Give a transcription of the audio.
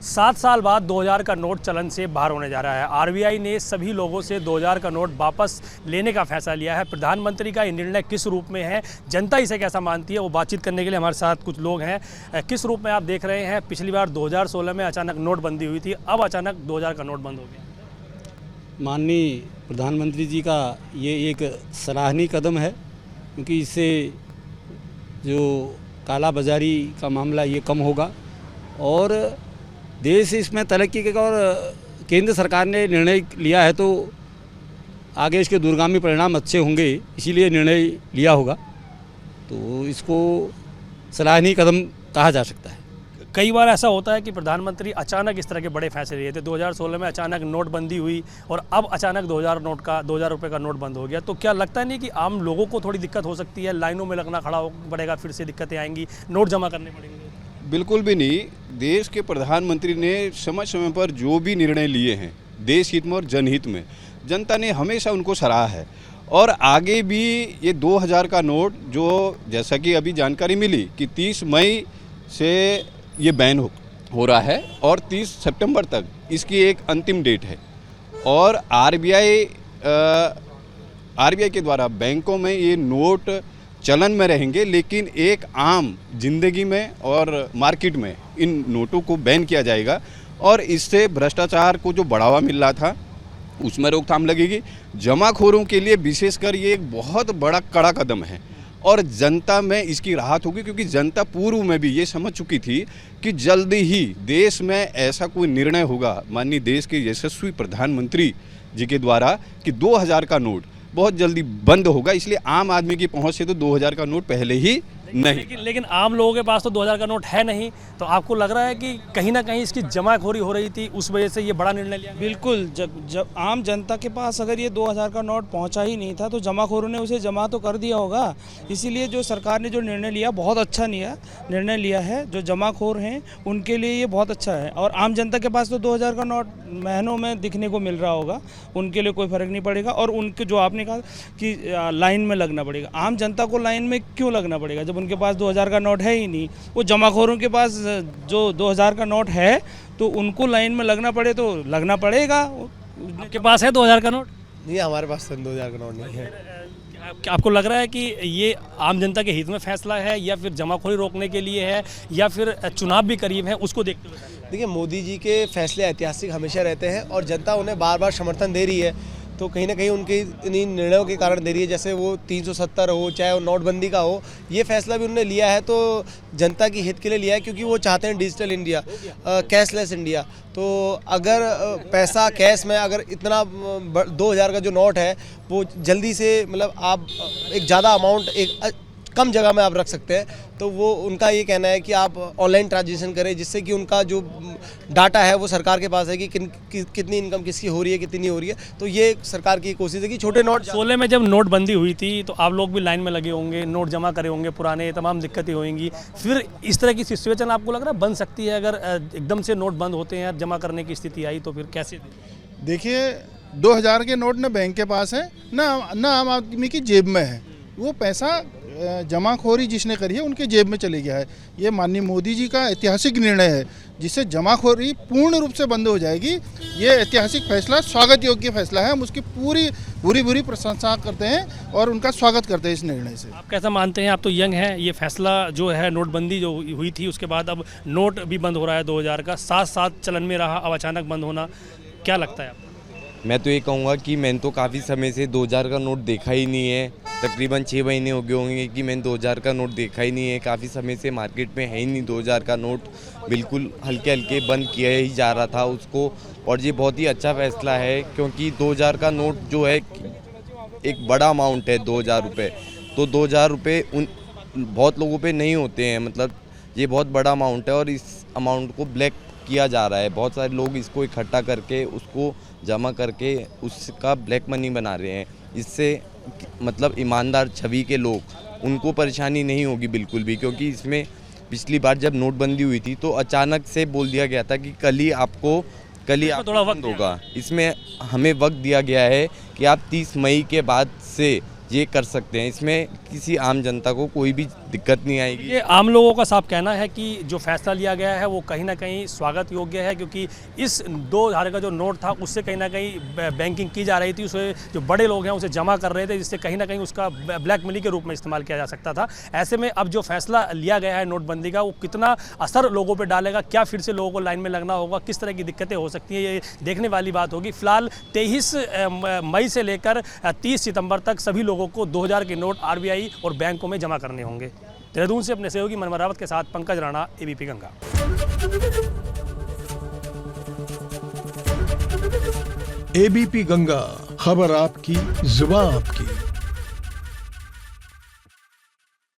7 साल बाद 2000 का नोट चलन से बाहर होने जा रहा है। आरबीआई ने सभी लोगों से 2000 का नोट वापस लेने का फैसला लिया है। प्रधानमंत्री का ये निर्णय किस रूप में है, जनता इसे कैसा मानती है, वो बातचीत करने के लिए हमारे साथ कुछ लोग हैं। किस रूप में आप देख रहे हैं? पिछली बार 2016 में अचानक नोटबंदी हुई थी, अब अचानक 2000 का नोट बंद हो गया। माननीय प्रधानमंत्री जी का ये एक सराहनीय कदम है, क्योंकि इससे जो काला बाजारी का मामला ये कम होगा और देश इसमें तरक्की करेगा। और केंद्र सरकार ने निर्णय लिया है तो आगे इसके दूरगामी परिणाम अच्छे होंगे, इसीलिए निर्णय लिया होगा। तो इसको सराहनीय कदम कहा जा सकता है। कई बार ऐसा होता है कि प्रधानमंत्री अचानक इस तरह के बड़े फैसले लिए थे। 2016 में अचानक नोटबंदी हुई और अब अचानक 2000 रुपये का नोट बंद हो गया। तो क्या लगता नहीं कि आम लोगों को थोड़ी दिक्कत हो सकती है? लाइनों में लगना खड़ा पड़ेगा, फिर से दिक्कतें आएंगी, नोट जमा करने पड़ेंगे? बिल्कुल भी नहीं। देश के प्रधानमंत्री ने समय समय पर जो भी निर्णय लिए हैं देश हित में और जनहित में, जनता ने हमेशा उनको सराहा है। और आगे भी ये 2000 का नोट, जो जैसा कि अभी जानकारी मिली कि 30 मई से ये बैन हो रहा है और 30 सितंबर तक इसकी एक अंतिम डेट है। और आरबीआई के द्वारा बैंकों में ये नोट चलन में रहेंगे, लेकिन एक आम जिंदगी में और मार्केट में इन नोटों को बैन किया जाएगा। और इससे भ्रष्टाचार को जो बढ़ावा मिल रहा था उसमें रोकथाम लगेगी। जमाखोरों के लिए विशेषकर ये एक बहुत बड़ा कड़ा कदम है और जनता में इसकी राहत होगी, क्योंकि जनता पूर्व में भी ये समझ चुकी थी कि जल्दी ही देश में ऐसा कोई निर्णय होगा माननीय देश के यशस्वी प्रधानमंत्री जी के द्वारा कि 2000 का नोट बहुत जल्दी बंद होगा। इसलिए आम आदमी की पहुंच से तो 2000 का नोट पहले ही नहीं। लेकिन आम लोगों के पास तो 2000 का नोट है नहीं। तो आपको लग रहा है कि कहीं ना कहीं इसकी जमाखोरी हो रही थी, उस वजह से ये बड़ा निर्णय लिया? बिल्कुल। जब आम जनता के पास अगर ये 2000 का नोट पहुंचा ही नहीं था तो जमाखोरों ने उसे जमा तो कर दिया होगा। इसीलिए जो सरकार ने जो निर्णय लिया बहुत अच्छा निर्णय लिया है। जो जमाखोर हैं उनके लिए ये बहुत अच्छा है। और आम जनता के पास तो 2000 का नोट महीनों में दिखने को मिल रहा होगा, उनके लिए कोई फ़र्क नहीं पड़ेगा। और उनके जो आपने कहा कि लाइन में लगना पड़ेगा, आम जनता को लाइन में क्यों लगना पड़ेगा जब उनके पास 2000 का नोट है ही नहीं? वो जमाखोरों के पास जो 2000 का नोट है तो उनको लाइन में लगना पड़े तो लगना पड़ेगा। आपके पास है 2000 का नोट? नहीं, हमारे पास 2000 का नोट नहीं है। आपको लग रहा है कि ये आम जनता के हित में फैसला है या फिर जमाखोरी रोकने के लिए है या फिर चुनाव भी करीब है, उसको देखते हुए? देखिए, मोदी जी के फैसले ऐतिहासिक हमेशा रहते हैं और जनता उन्हें बार बार समर्थन दे रही है। तो कहीं ना कहीं उनके इन्हीं निर्णयों के कारण दे रही है। जैसे वो 370 हो, चाहे वो नोटबंदी का हो, ये फैसला भी उन्होंने लिया है तो जनता की हित के लिए लिया है, क्योंकि वो चाहते हैं डिजिटल इंडिया, कैशलेस इंडिया। तो अगर पैसा कैश में अगर इतना 2000 का जो नोट है वो जल्दी से मतलब आप एक ज़्यादा अमाउंट एक कम जगह में आप रख सकते हैं, तो वो उनका ये कहना है कि आप ऑनलाइन ट्रांजेक्शन करें, जिससे कि उनका जो डाटा है वो सरकार के पास है कि कितनी इनकम किसकी हो रही है, कितनी नहीं हो रही है। तो ये सरकार की कोशिश है कि छोटे नोट। 16 में जब नोटबंदी हुई थी तो आप लोग भी लाइन में लगे होंगे, नोट जमा करे होंगे पुराने, तमाम दिक्कतें होंगी। फिर इस तरह की सिचुएशन आपको लग रहा है बन सकती है अगर एकदम से नोट बंद होते हैं, जमा करने की स्थिति आई तो फिर कैसे? देखिए, 2000 के नोट न बैंक के पास है न आम आदमी की जेब में है। वो पैसा जमाखोरी जिसने करी है उनके जेब में चले गया है। ये माननीय मोदी जी का ऐतिहासिक निर्णय है, जिससे जमाखोरी पूर्ण रूप से बंद हो जाएगी। ये ऐतिहासिक फैसला स्वागत योग्य फैसला है। हम उसकी पूरी प्रशंसा करते हैं और उनका स्वागत करते हैं इस निर्णय से। आप कैसा मानते हैं? आप तो यंग हैं, ये फैसला जो है नोटबंदी जो हुई थी उसके बाद अब नोट भी बंद हो रहा है 2000 का, 7 चलन में रहा, अब अचानक बंद होना, क्या लगता है आपको? मैं तो ये कहूँगा कि मैंने तो काफ़ी समय से 2000 का नोट देखा ही नहीं है। तकरीबन 6 महीने हो गए होंगे कि मैंने 2000 का नोट देखा ही नहीं है। काफ़ी समय से मार्केट में है ही नहीं 2000 का नोट, बिल्कुल हल्के हल्के बंद किया ही जा रहा था उसको। और ये बहुत ही अच्छा फैसला है, क्योंकि 2000 का नोट जो है एक बड़ा अमाउंट है, 2000 रुपये। तो 2000 रुपये उन बहुत लोगों पे नहीं होते हैं, मतलब ये बहुत बड़ा अमाउंट है और इस अमाउंट को ब्लैक किया जा रहा है। बहुत सारे लोग इसको इकट्ठा करके उसको जमा करके उसका ब्लैक मनी बना रहे हैं। इससे मतलब ईमानदार छवि के लोग, उनको परेशानी नहीं होगी बिल्कुल भी, क्योंकि इसमें पिछली बार जब नोटबंदी हुई थी तो अचानक से बोल दिया गया था कि कल ही आपको थोड़ा वक्त होगा। इसमें हमें वक्त दिया गया है कि आप 30 मई के बाद से ये कर सकते हैं, इसमें किसी आम जनता को कोई भी दिक्कत नहीं आएगी। ये आम लोगों का साफ कहना है कि जो फैसला लिया गया है वो कहीं ना कहीं स्वागत योग्य है, क्योंकि इस 2000 का जो नोट था उससे कहीं ना कहीं बैंकिंग की जा रही थी, उसे जो बड़े लोग हैं उसे जमा कर रहे थे, जिससे कहीं ना कहीं उसका ब्लैक मनी के रूप में इस्तेमाल किया जा सकता था। ऐसे में अब जो फैसला लिया गया है नोटबंदी का, वो कितना असर लोगों पर डालेगा, क्या फिर से लोगों को लाइन में लगना होगा, किस तरह की दिक्कतें हो सकती हैं, ये देखने वाली बात होगी। फिलहाल 23 मई से लेकर 30 सितंबर तक सभी लोगों को 2000 के नोट आरबीआई और बैंकों में जमा करने होंगे। देहरादून से अपने सहयोगी मनमर रावत के साथ पंकज राणा, एबीपी गंगा। एबीपी गंगा, खबर आपकी, जुबान आपकी।